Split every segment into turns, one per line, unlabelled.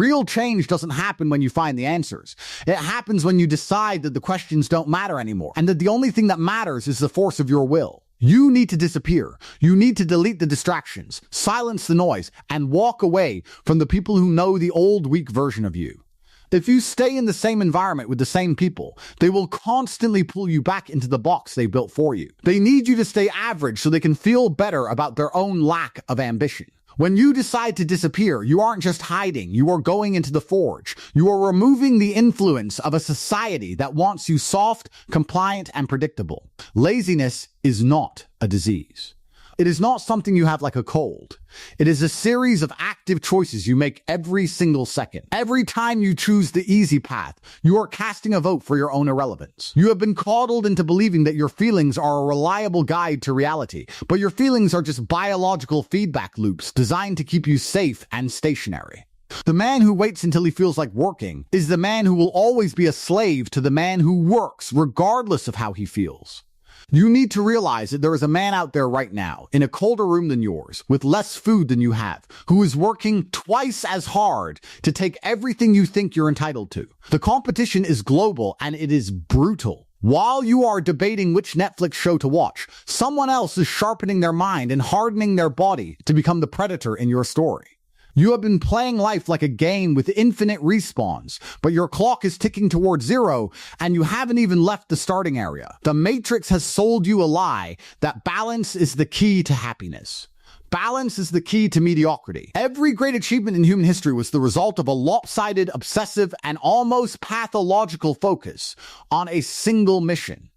Real change doesn't happen when you find the answers. It happens when you decide that the questions don't matter anymore, and that the only thing that matters is the force of your will. You need to disappear. You need to delete the distractions, silence the noise, and walk away from the people who know the old, weak version of you. If you stay in the same environment with the same people, they will constantly pull you back into the box they built for you. They need you to stay average so they can feel better about their own lack of ambition. When you decide to disappear, you aren't just hiding, you are going into the forge. You are removing the influence of a society that wants you soft, compliant, and predictable. Laziness is not a disease. It is not something you have like a cold. It is a series of active choices you make every single second. Every time you choose the easy path, you are casting a vote for your own irrelevance. You have been coddled into believing that your feelings are a reliable guide to reality, but your feelings are just biological feedback loops designed to keep you safe and stationary. The man who waits until he feels like working is the man who will always be a slave to the man who works, regardless of how he feels. You need to realize that there is a man out there right now, in a colder room than yours, with less food than you have, who is working twice as hard to take everything you think you're entitled to. The competition is global and it is brutal. While you are debating which Netflix show to watch, someone else is sharpening their mind and hardening their body to become the predator in your story. You have been playing life like a game with infinite respawns, but your clock is ticking towards zero and you haven't even left the starting area. The Matrix has sold you a lie that balance is the key to happiness. Balance is the key to mediocrity. Every great achievement in human history was the result of a lopsided, obsessive, and almost pathological focus on a single mission.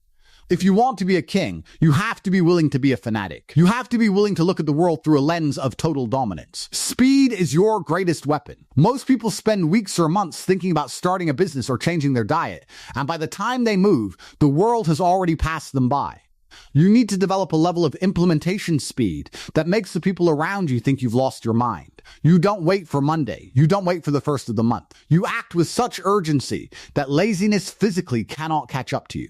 If you want to be a king, you have to be willing to be a fanatic. You have to be willing to look at the world through a lens of total dominance. Speed is your greatest weapon. Most people spend weeks or months thinking about starting a business or changing their diet, and by the time they move, the world has already passed them by. You need to develop a level of implementation speed that makes the people around you think you've lost your mind. You don't wait for Monday. You don't wait for the first of the month. You act with such urgency that laziness physically cannot catch up to you.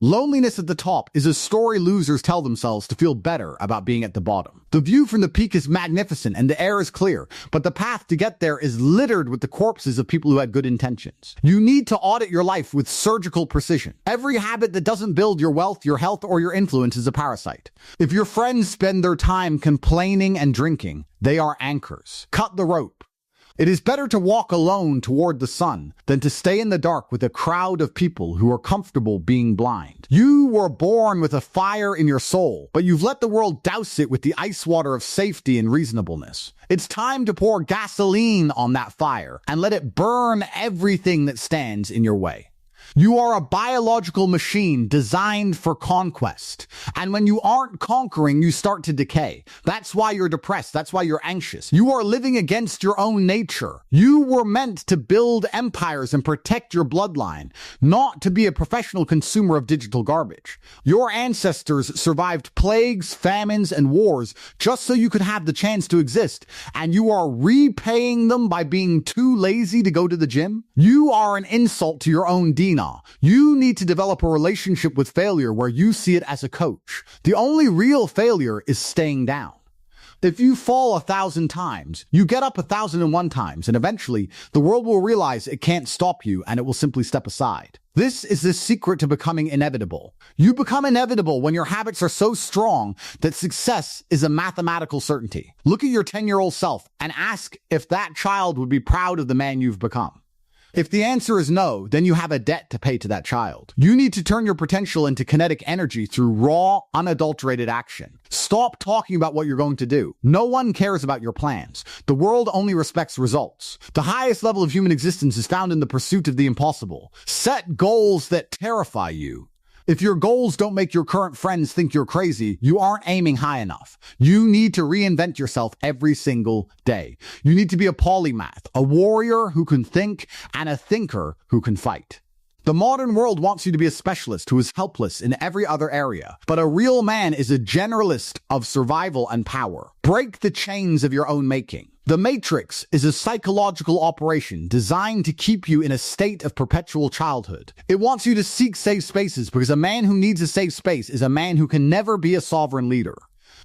Loneliness at the top is a story losers tell themselves to feel better about being at the bottom. The view from the peak is magnificent and the air is clear, but the path to get there is littered with the corpses of people who had good intentions. You need to audit your life with surgical precision. Every habit that doesn't build your wealth, your health, or your influence is a parasite. If your friends spend their time complaining and drinking, they are anchors. Cut the rope. It is better to walk alone toward the sun than to stay in the dark with a crowd of people who are comfortable being blind. You were born with a fire in your soul, but you've let the world douse it with the ice water of safety and reasonableness. It's time to pour gasoline on that fire and let it burn everything that stands in your way. You are a biological machine designed for conquest. And when you aren't conquering, you start to decay. That's why you're depressed. That's why you're anxious. You are living against your own nature. You were meant to build empires and protect your bloodline, not to be a professional consumer of digital garbage. Your ancestors survived plagues, famines, and wars just so you could have the chance to exist. And you are repaying them by being too lazy to go to the gym? You are an insult to your own DNA. You need to develop a relationship with failure where you see it as a coach. The only real failure is staying down. If you fall 1,000 times, you get up 1,001 times, and eventually the world will realize it can't stop you and it will simply step aside. This is the secret to becoming inevitable. You become inevitable when your habits are so strong that success is a mathematical certainty. Look at your 10-year-old self and ask if that child would be proud of the man you've become. If the answer is no, then you have a debt to pay to that child. You need to turn your potential into kinetic energy through raw, unadulterated action. Stop talking about what you're going to do. No one cares about your plans. The world only respects results. The highest level of human existence is found in the pursuit of the impossible. Set goals that terrify you. If your goals don't make your current friends think you're crazy, you aren't aiming high enough. You need to reinvent yourself every single day. You need to be a polymath, a warrior who can think, and a thinker who can fight. The modern world wants you to be a specialist who is helpless in every other area, but a real man is a generalist of survival and power. Break the chains of your own making. The Matrix is a psychological operation designed to keep you in a state of perpetual childhood. It wants you to seek safe spaces because a man who needs a safe space is a man who can never be a sovereign leader.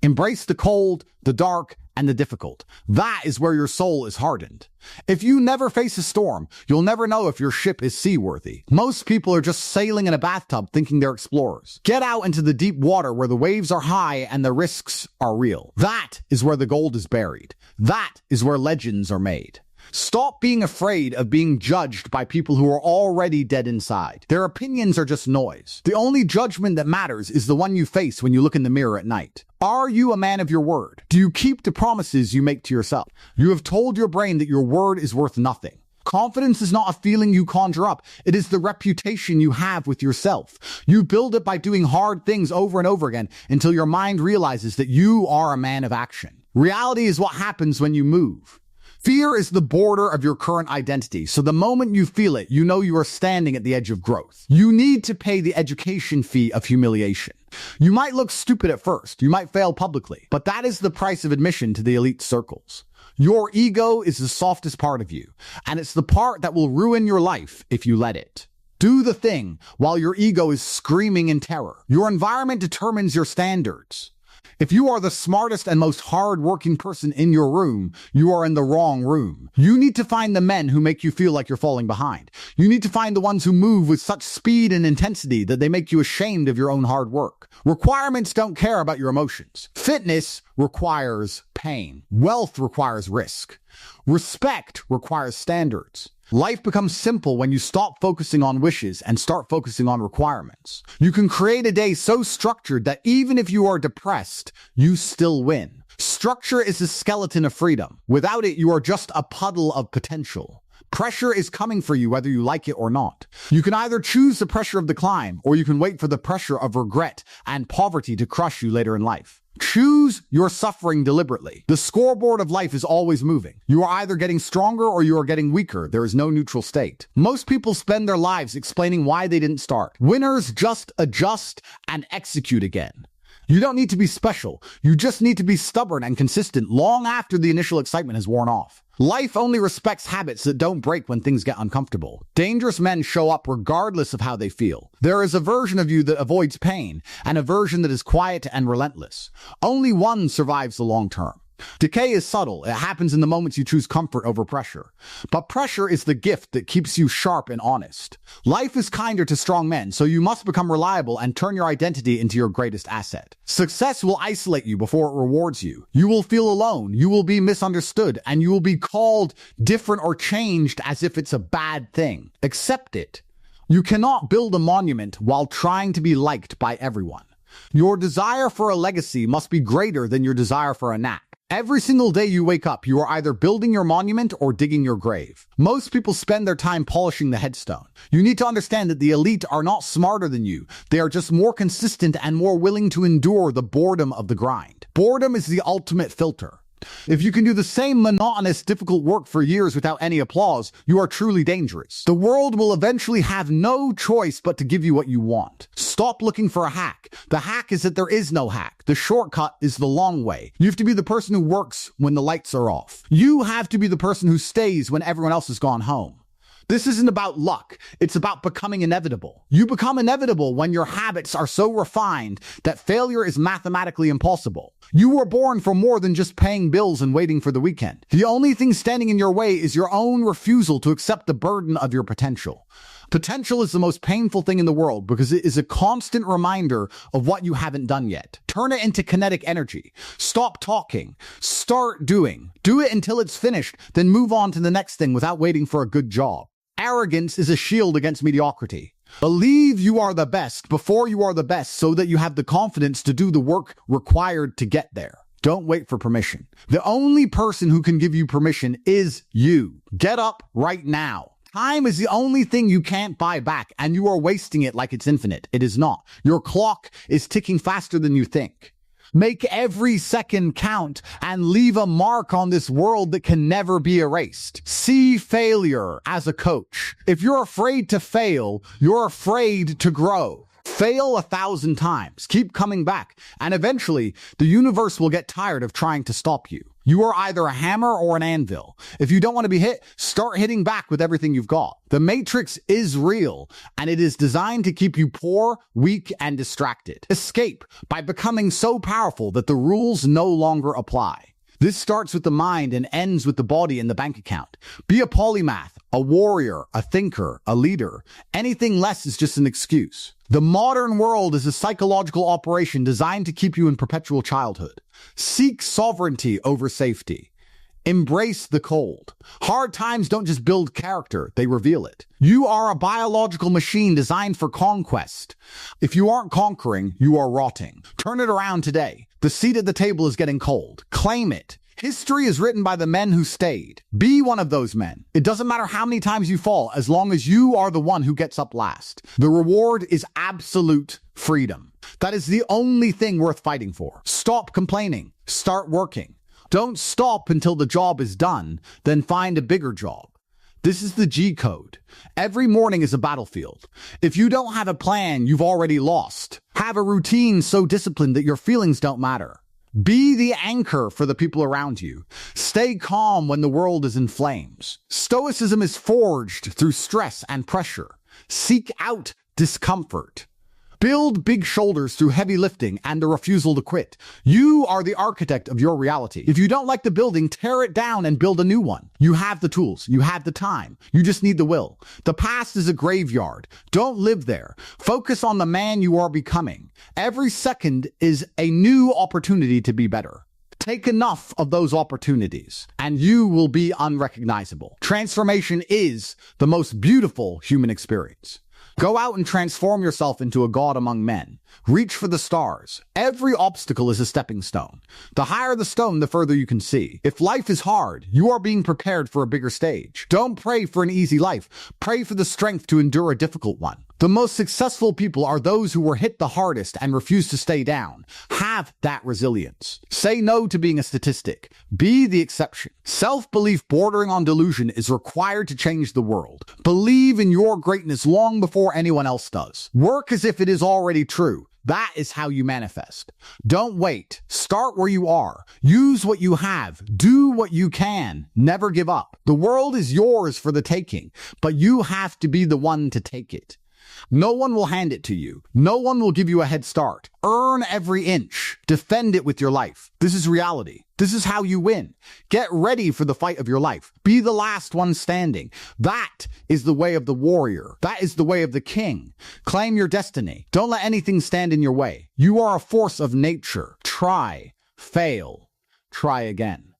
Embrace the cold, the dark, and the difficult. That is where your soul is hardened. If you never face a storm, you'll never know if your ship is seaworthy. Most people are just sailing in a bathtub thinking they're explorers. Get out into the deep water where the waves are high and the risks are real. That is where the gold is buried. That is where legends are made. Stop being afraid of being judged by people who are already dead inside. Their opinions are just noise. The only judgment that matters is the one you face when you look in the mirror at night. Are you a man of your word? Do you keep the promises you make to yourself? You have told your brain that your word is worth nothing. Confidence is not a feeling you conjure up. It is the reputation you have with yourself. You build it by doing hard things over and over again until your mind realizes that you are a man of action. Reality is what happens when you move. Fear is the border of your current identity, so the moment you feel it, you know you are standing at the edge of growth. You need to pay the education fee of humiliation. You might look stupid at first, you might fail publicly, but that is the price of admission to the elite circles. Your ego is the softest part of you, and it's the part that will ruin your life if you let it. Do the thing while your ego is screaming in terror. Your environment determines your standards. If you are the smartest and most hard-working person in your room, you are in the wrong room. You need to find the men who make you feel like you're falling behind. You need to find the ones who move with such speed and intensity that they make you ashamed of your own hard work. Requirements don't care about your emotions. Fitness requires pain. Wealth requires risk. Respect requires standards. Life becomes simple when you stop focusing on wishes and start focusing on requirements. You can create a day so structured that even if you are depressed, you still win. Structure is the skeleton of freedom. Without it, you are just a puddle of potential. Pressure is coming for you whether you like it or not. You can either choose the pressure of the climb, or you can wait for the pressure of regret and poverty to crush you later in life. Choose your suffering deliberately. The scoreboard of life is always moving. You are either getting stronger or you are getting weaker. There is no neutral state. Most people spend their lives explaining why they didn't start. Winners just adjust and execute again. You don't need to be special. You just need to be stubborn and consistent long after the initial excitement has worn off. Life only respects habits that don't break when things get uncomfortable. Dangerous men show up regardless of how they feel. There is a version of you that avoids pain, and a version that is quiet and relentless. Only one survives the long term. Decay is subtle. It happens in the moments you choose comfort over pressure. But pressure is the gift that keeps you sharp and honest. Life is kinder to strong men, so you must become reliable and turn your identity into your greatest asset. Success will isolate you before it rewards you. You will feel alone, you will be misunderstood, and you will be called different or changed as if it's a bad thing. Accept it. You cannot build a monument while trying to be liked by everyone. Your desire for a legacy must be greater than your desire for a nap. Every single day you wake up, you are either building your monument or digging your grave. Most people spend their time polishing the headstone. You need to understand that the elite are not smarter than you. They are just more consistent and more willing to endure the boredom of the grind. Boredom is the ultimate filter. If you can do the same monotonous, difficult work for years without any applause, you are truly dangerous. The world will eventually have no choice but to give you what you want. Stop looking for a hack. The hack is that there is no hack. The shortcut is the long way. You have to be the person who works when the lights are off. You have to be the person who stays when everyone else has gone home. This isn't about luck. It's about becoming inevitable. You become inevitable when your habits are so refined that failure is mathematically impossible. You were born for more than just paying bills and waiting for the weekend. The only thing standing in your way is your own refusal to accept the burden of your potential. Potential is the most painful thing in the world because it is a constant reminder of what you haven't done yet. Turn it into kinetic energy. Stop talking. Start doing. Do it until it's finished, then move on to the next thing without waiting for a good job. Arrogance is a shield against mediocrity. Believe you are the best before you are the best so that you have the confidence to do the work required to get there. Don't wait for permission. The only person who can give you permission is you. Get up right now. Time is the only thing you can't buy back, and you are wasting it like it's infinite. It is not. Your clock is ticking faster than you think. Make every second count and leave a mark on this world that can never be erased. See failure as a coach. If you're afraid to fail, you're afraid to grow. Fail 1,000 times. Keep coming back. And eventually, the universe will get tired of trying to stop you. You are either a hammer or an anvil. If you don't want to be hit, start hitting back with everything you've got. The Matrix is real, and it is designed to keep you poor, weak, and distracted. Escape by becoming so powerful that the rules no longer apply. This starts with the mind and ends with the body and the bank account. Be a polymath, a warrior, a thinker, a leader. Anything less is just an excuse. The modern world is a psychological operation designed to keep you in perpetual childhood. Seek sovereignty over safety. Embrace the cold. Hard times don't just build character, they reveal it. You are a biological machine designed for conquest. If you aren't conquering, you are rotting. Turn it around today. The seat at the table is getting cold. Claim it. History is written by the men who stayed. Be one of those men. It doesn't matter how many times you fall, as long as you are the one who gets up last. The reward is absolute freedom. That is the only thing worth fighting for. Stop complaining. Start working. Don't stop until the job is done, then find a bigger job. This is the G code. Every morning is a battlefield. If you don't have a plan, you've already lost. Have a routine so disciplined that your feelings don't matter. Be the anchor for the people around you. Stay calm when the world is in flames. Stoicism is forged through stress and pressure. Seek out discomfort. Build big shoulders through heavy lifting and the refusal to quit. You are the architect of your reality. If you don't like the building, tear it down and build a new one. You have the tools. You have the time. You just need the will. The past is a graveyard. Don't live there. Focus on the man you are becoming. Every second is a new opportunity to be better. Take enough of those opportunities, and you will be unrecognizable. Transformation is the most beautiful human experience. Go out and transform yourself into a god among men. Reach for the stars. Every obstacle is a stepping stone. The higher the stone, the further you can see. If life is hard, you are being prepared for a bigger stage. Don't pray for an easy life. Pray for the strength to endure a difficult one. The most successful people are those who were hit the hardest and refuse to stay down. Have that resilience. Say no to being a statistic. Be the exception. Self-belief bordering on delusion is required to change the world. Believe in your greatness long before anyone else does. Work as if it is already true. That is how you manifest. Don't wait. Start where you are. Use what you have. Do what you can. Never give up. The world is yours for the taking, but you have to be the one to take it. No one will hand it to you. No one will give you a head start. Earn every inch. Defend it with your life. This is reality. This is how you win. Get ready for the fight of your life. Be the last one standing. That is the way of the warrior. That is the way of the king. Claim your destiny. Don't let anything stand in your way. You are a force of nature. Try, fail, try again.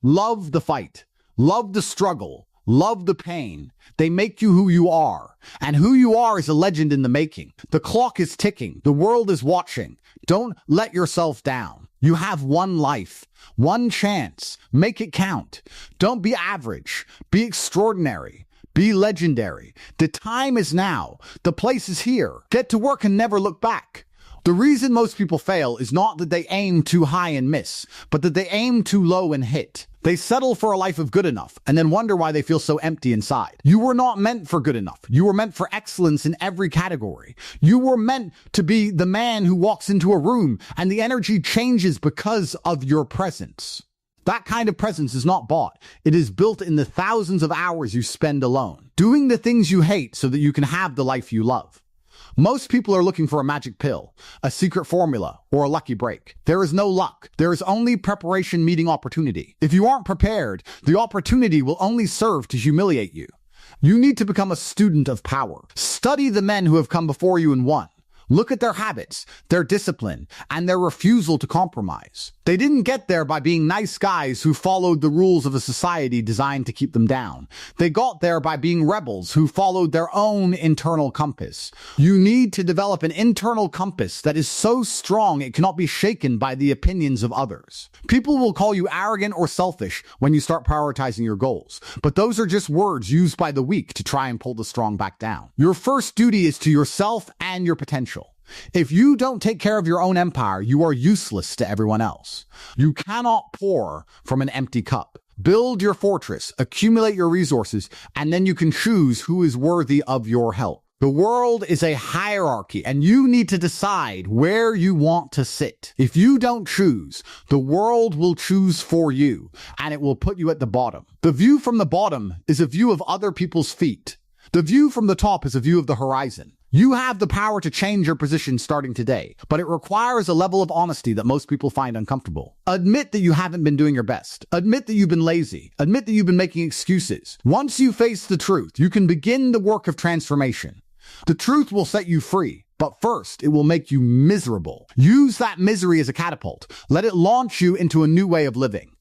Love the fight. Love the struggle. Love the pain. They make you who you are. And who you are is a legend in the making. The clock is ticking. The world is watching. Don't let yourself down. You have one life, one chance. Make it count. Don't be average. Be extraordinary. Be legendary. The time is now. The place is here. Get to work and never look back. The reason most people fail is not that they aim too high and miss, but that they aim too low and hit. They settle for a life of good enough and then wonder why they feel so empty inside. You were not meant for good enough. You were meant for excellence in every category. You were meant to be the man who walks into a room and the energy changes because of your presence. That kind of presence is not bought. It is built in the thousands of hours you spend alone, doing the things you hate so that you can have the life you love. Most people are looking for a magic pill, a secret formula, or a lucky break. There is no luck. There is only preparation meeting opportunity. If you aren't prepared, the opportunity will only serve to humiliate you. You need to become a student of power. Study the men who have come before you and won. Look at their habits, their discipline, and their refusal to compromise. They didn't get there by being nice guys who followed the rules of a society designed to keep them down. They got there by being rebels who followed their own internal compass. You need to develop an internal compass that is so strong it cannot be shaken by the opinions of others. People will call you arrogant or selfish when you start prioritizing your goals, but those are just words used by the weak to try and pull the strong back down. Your first duty is to yourself and your potential. If you don't take care of your own empire, you are useless to everyone else. You cannot pour from an empty cup. Build your fortress, accumulate your resources, and then you can choose who is worthy of your help. The world is a hierarchy, and you need to decide where you want to sit. If you don't choose, the world will choose for you, and it will put you at the bottom. The view from the bottom is a view of other people's feet. The view from the top is a view of the horizon. You have the power to change your position starting today, but it requires a level of honesty that most people find uncomfortable. Admit that you haven't been doing your best. Admit that you've been lazy. Admit that you've been making excuses. Once you face the truth, you can begin the work of transformation. The truth will set you free, but first it will make you miserable. Use that misery as a catapult. Let it launch you into a new way of living.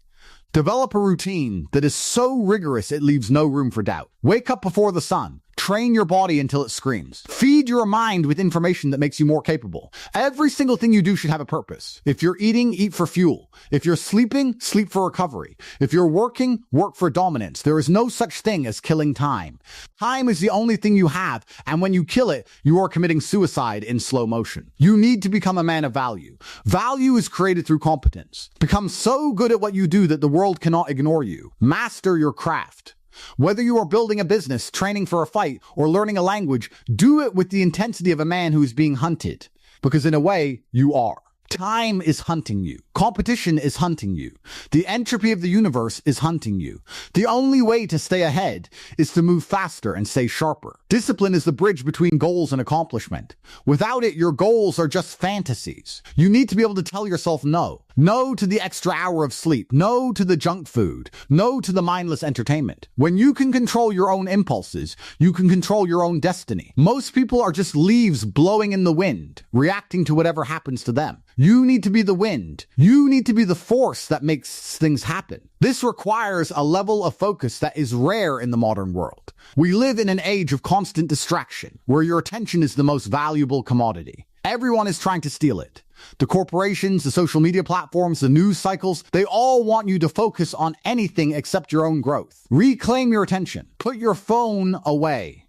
Develop a routine that is so rigorous it leaves no room for doubt. Wake up before the sun. Train your body until it screams. Feed your mind with information that makes you more capable. Every single thing you do should have a purpose. If you're eating, eat for fuel. If you're sleeping, sleep for recovery. If you're working, work for dominance. There is no such thing as killing time. Time is the only thing you have, and when you kill it, you are committing suicide in slow motion. You need to become a man of value. Value is created through competence. Become so good at what you do that the world cannot ignore you. Master your craft. Whether you are building a business, training for a fight, or learning a language, do it with the intensity of a man who is being hunted. Because in a way, you are. Time is hunting you. Competition is hunting you. The entropy of the universe is hunting you. The only way to stay ahead is to move faster and stay sharper. Discipline is the bridge between goals and accomplishment. Without it, your goals are just fantasies. You need to be able to tell yourself no. No to the extra hour of sleep. No to the junk food. No to the mindless entertainment. When you can control your own impulses, you can control your own destiny. Most people are just leaves blowing in the wind, reacting to whatever happens to them. You need to be the wind. You need to be the force that makes things happen. This requires a level of focus that is rare in the modern world. We live in an age of constant distraction, where your attention is the most valuable commodity. Everyone is trying to steal it. The corporations, the social media platforms, the news cycles, they all want you to focus on anything except your own growth. Reclaim your attention. Put your phone away.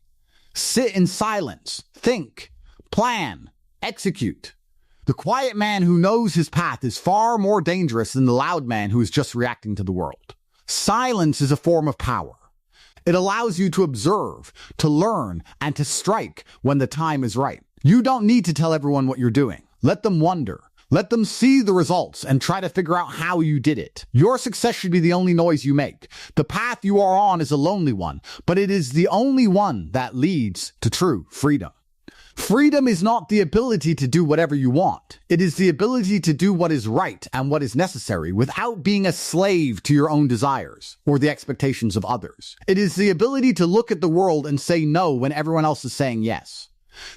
Sit in silence. Think. Plan. Execute. The quiet man who knows his path is far more dangerous than the loud man who is just reacting to the world. Silence is a form of power. It allows you to observe, to learn, and to strike when the time is right. You don't need to tell everyone what you're doing. Let them wonder. Let them see the results and try to figure out how you did it. Your success should be the only noise you make. The path you are on is a lonely one, but it is the only one that leads to true freedom. Freedom is not the ability to do whatever you want. It is the ability to do what is right and what is necessary without being a slave to your own desires or the expectations of others. It is the ability to look at the world and say no when everyone else is saying yes.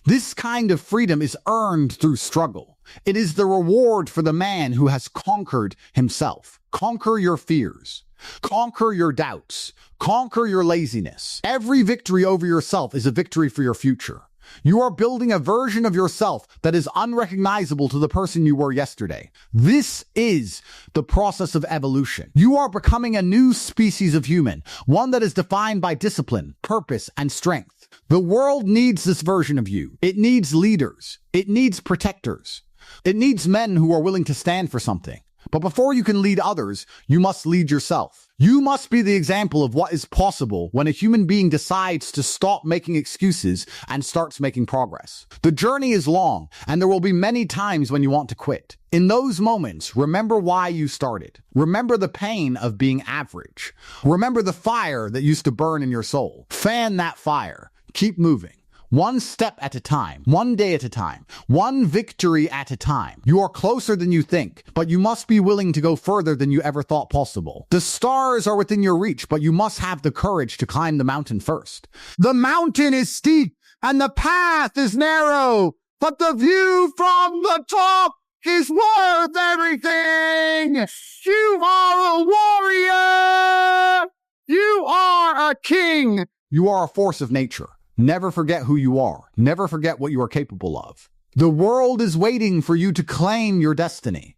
This kind of freedom is earned through struggle. It is the reward for the man who has conquered himself. Conquer your fears. Conquer your doubts. Conquer your laziness. Every victory over yourself is a victory for your future. You are building a version of yourself that is unrecognizable to the person you were yesterday. This is the process of evolution. You are becoming a new species of human, one that is defined by discipline, purpose, and strength. The world needs this version of you. It needs leaders. It needs protectors. It needs men who are willing to stand for something. But before you can lead others, you must lead yourself. You must be the example of what is possible when a human being decides to stop making excuses and starts making progress. The journey is long, and there will be many times when you want to quit. In those moments, remember why you started. Remember the pain of being average. Remember the fire that used to burn in your soul. Fan that fire. Keep moving. One step at a time, one day at a time, one victory at a time. You are closer than you think, but you must be willing to go further than you ever thought possible. The stars are within your reach, but you must have the courage to climb the mountain first. The mountain is steep and the path is narrow, but the view from the top is worth everything. You are a warrior. You are a king. You are a force of nature. Never forget who you are. Never forget what you are capable of. The world is waiting for you to claim your destiny.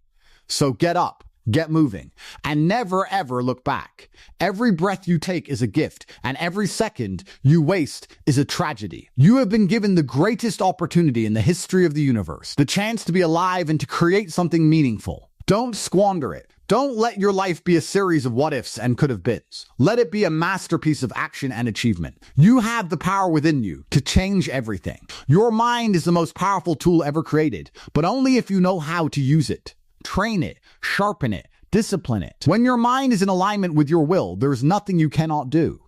So get up, get moving, and never ever look back. Every breath you take is a gift, and every second you waste is a tragedy. You have been given the greatest opportunity in the history of the universe, the chance to be alive and to create something meaningful. Don't squander it. Don't let your life be a series of what-ifs and could-have-beens. Let it be a masterpiece of action and achievement. You have the power within you to change everything. Your mind is the most powerful tool ever created, but only if you know how to use it. Train it, sharpen it, discipline it. When your mind is in alignment with your will, there is nothing you cannot do.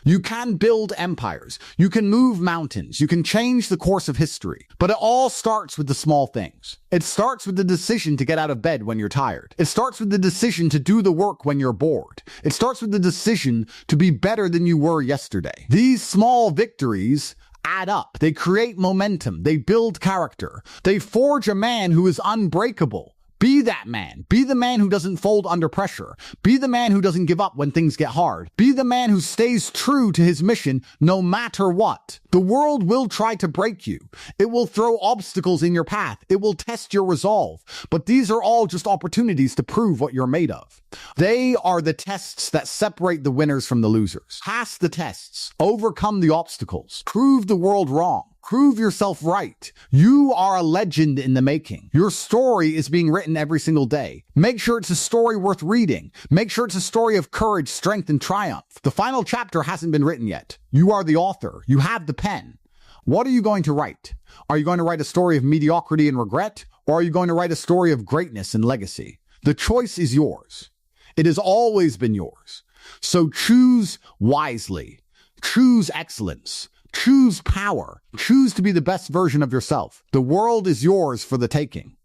You can build empires, you can move mountains, you can change the course of history, but it all starts with the small things. It starts with the decision to get out of bed when you're tired. It starts with the decision to do the work when you're bored. It starts with the decision to be better than you were yesterday. These small victories add up. They create momentum. They build character. They forge a man who is unbreakable. Be that man. Be the man who doesn't fold under pressure. Be the man who doesn't give up when things get hard. Be the man who stays true to his mission no matter what. The world will try to break you. It will throw obstacles in your path. It will test your resolve. But these are all just opportunities to prove what you're made of. They are the tests that separate the winners from the losers. Pass the tests. Overcome the obstacles. Prove the world wrong. Prove yourself right. You are a legend in the making. Your story is being written every single day. Make sure it's a story worth reading. Make sure it's a story of courage, strength, and triumph. The final chapter hasn't been written yet. You are the author. You have the pen. What are you going to write? Are you going to write a story of mediocrity and regret? Or are you going to write a story of greatness and legacy? The choice is yours. It has always been yours. So choose wisely. Choose excellence. Choose power. Choose to be the best version of yourself. The world is yours for the taking.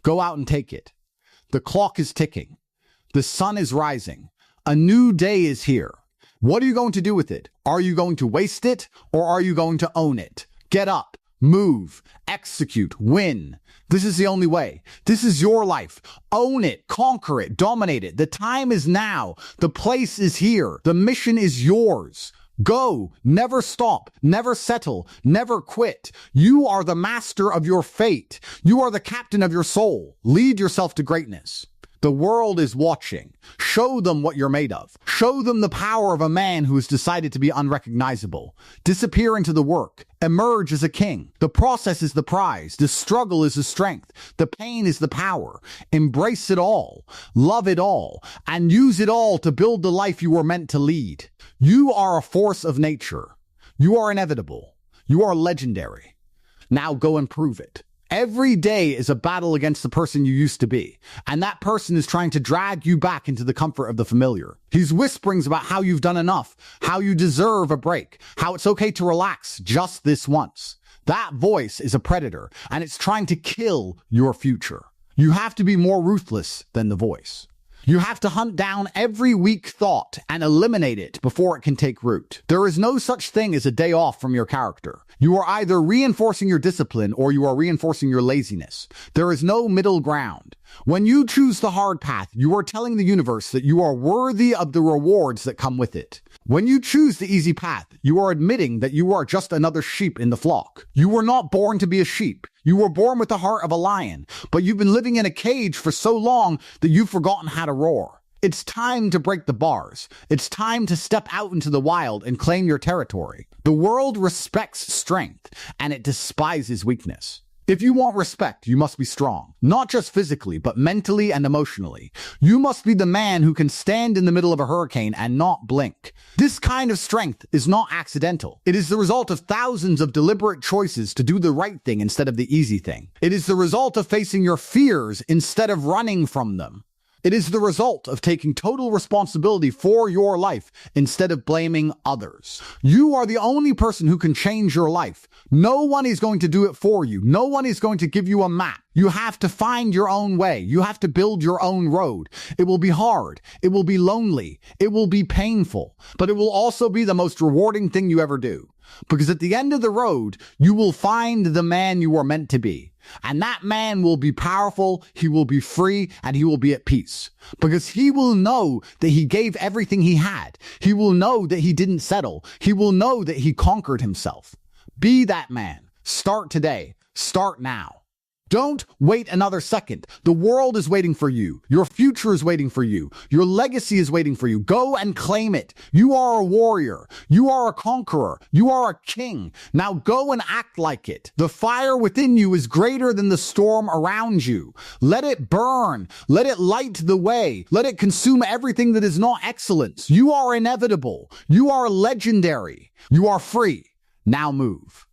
Go out and take it. The clock is ticking. The sun is rising. A new day is here. What are you going to do with it? Are you going to waste it, or are you going to own it? Get up, move, execute, win. This is the only way. This is your life. Own it, conquer it, dominate it. The time is now. The place is here. The mission is yours. Go, never stop, never settle, never quit. You are the master of your fate. You are the captain of your soul. Lead yourself to greatness. The world is watching. Show them what you're made of. Show them the power of a man who has decided to be unrecognizable. Disappear into the work. Emerge as a king. The process is the prize. The struggle is the strength. The pain is the power. Embrace it all. Love it all. And use it all to build the life you were meant to lead. You are a force of nature. You are inevitable. You are legendary. Now go and prove it. Every day is a battle against the person you used to be, and that person is trying to drag you back into the comfort of the familiar. He's whisperings about how you've done enough, how you deserve a break, how it's okay to relax just this once. That voice is a predator, and it's trying to kill your future. You have to be more ruthless than the voice. You have to hunt down every weak thought and eliminate it before it can take root. There is no such thing as a day off from your character. You are either reinforcing your discipline or you are reinforcing your laziness. There is no middle ground. When you choose the hard path, you are telling the universe that you are worthy of the rewards that come with it. When you choose the easy path, you are admitting that you are just another sheep in the flock. You were not born to be a sheep. You were born with the heart of a lion, but you've been living in a cage for so long that you've forgotten how to roar. It's time to break the bars. It's time to step out into the wild and claim your territory. The world respects strength, and it despises weakness. If you want respect, you must be strong, not just physically, but mentally and emotionally. You must be the man who can stand in the middle of a hurricane and not blink. This kind of strength is not accidental. It is the result of thousands of deliberate choices to do the right thing instead of the easy thing. It is the result of facing your fears instead of running from them. It is the result of taking total responsibility for your life instead of blaming others. You are the only person who can change your life. No one is going to do it for you. No one is going to give you a map. You have to find your own way. You have to build your own road. It will be hard. It will be lonely. It will be painful. But it will also be the most rewarding thing you ever do. Because at the end of the road, you will find the man you are meant to be. And that man will be powerful, he will be free, and he will be at peace. Because he will know that he gave everything he had. He will know that he didn't settle. He will know that he conquered himself. Be that man. Start today. Start now. Don't wait another second. The world is waiting for you. Your future is waiting for you. Your legacy is waiting for you. Go and claim it. You are a warrior. You are a conqueror. You are a king. Now go and act like it. The fire within you is greater than the storm around you. Let it burn. Let it light the way. Let it consume everything that is not excellence. You are inevitable. You are legendary. You are free. Now move.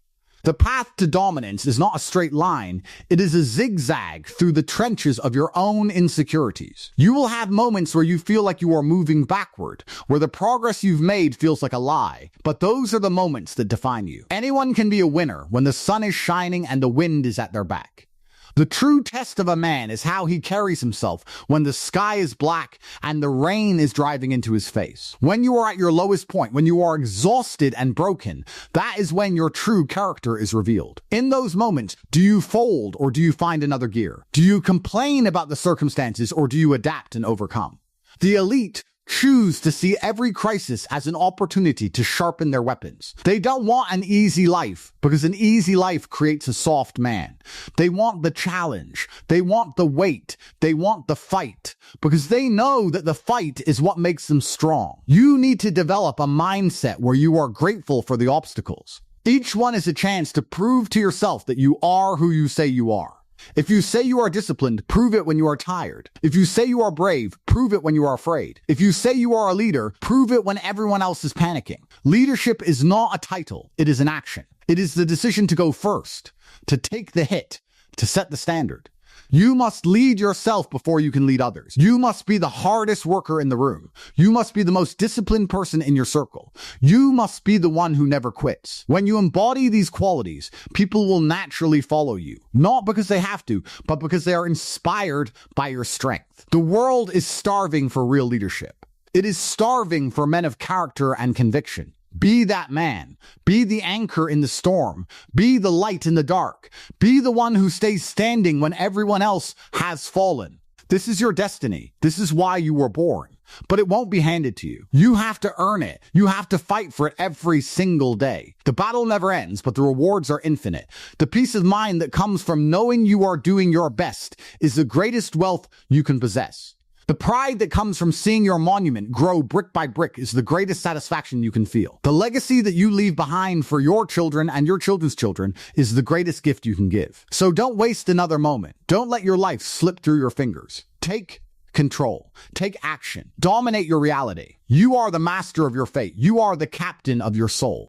The path to dominance is not a straight line. It is a zigzag through the trenches of your own insecurities. You will have moments where you feel like you are moving backward, where the progress you've made feels like a lie. But those are the moments that define you. Anyone can be a winner when the sun is shining and the wind is at their back. The true test of a man is how he carries himself when the sky is black and the rain is driving into his face. When you are at your lowest point, when you are exhausted and broken, that is when your true character is revealed. In those moments, do you fold or do you find another gear? Do you complain about the circumstances or do you adapt and overcome? The elite choose to see every crisis as an opportunity to sharpen their weapons. They don't want an easy life because an easy life creates a soft man. They want the challenge. They want the weight. They want the fight because they know that the fight is what makes them strong. You need to develop a mindset where you are grateful for the obstacles. Each one is a chance to prove to yourself that you are who you say you are. If you say you are disciplined, prove it when you are tired. If you say you are brave, prove it when you are afraid. If you say you are a leader, prove it when everyone else is panicking. Leadership is not a title, it is an action. It is the decision to go first, to take the hit, to set the standard. You must lead yourself before you can lead others. You must be the hardest worker in the room. You must be the most disciplined person in your circle. You must be the one who never quits. When you embody these qualities, people will naturally follow you. Not because they have to, but because they are inspired by your strength. The world is starving for real leadership. It is starving for men of character and conviction. Be that man. Be the anchor in the storm. Be the light in the dark. Be the one who stays standing when everyone else has fallen. This is your destiny. This is why you were born. But it won't be handed to you. You have to earn it. You have to fight for it every single day. The battle never ends, but the rewards are infinite. The peace of mind that comes from knowing you are doing your best is the greatest wealth you can possess. The pride that comes from seeing your monument grow brick by brick is the greatest satisfaction you can feel. The legacy that you leave behind for your children and your children's children is the greatest gift you can give. So don't waste another moment. Don't let your life slip through your fingers. Take control. Take action. Dominate your reality. You are the master of your fate. You are the captain of your soul.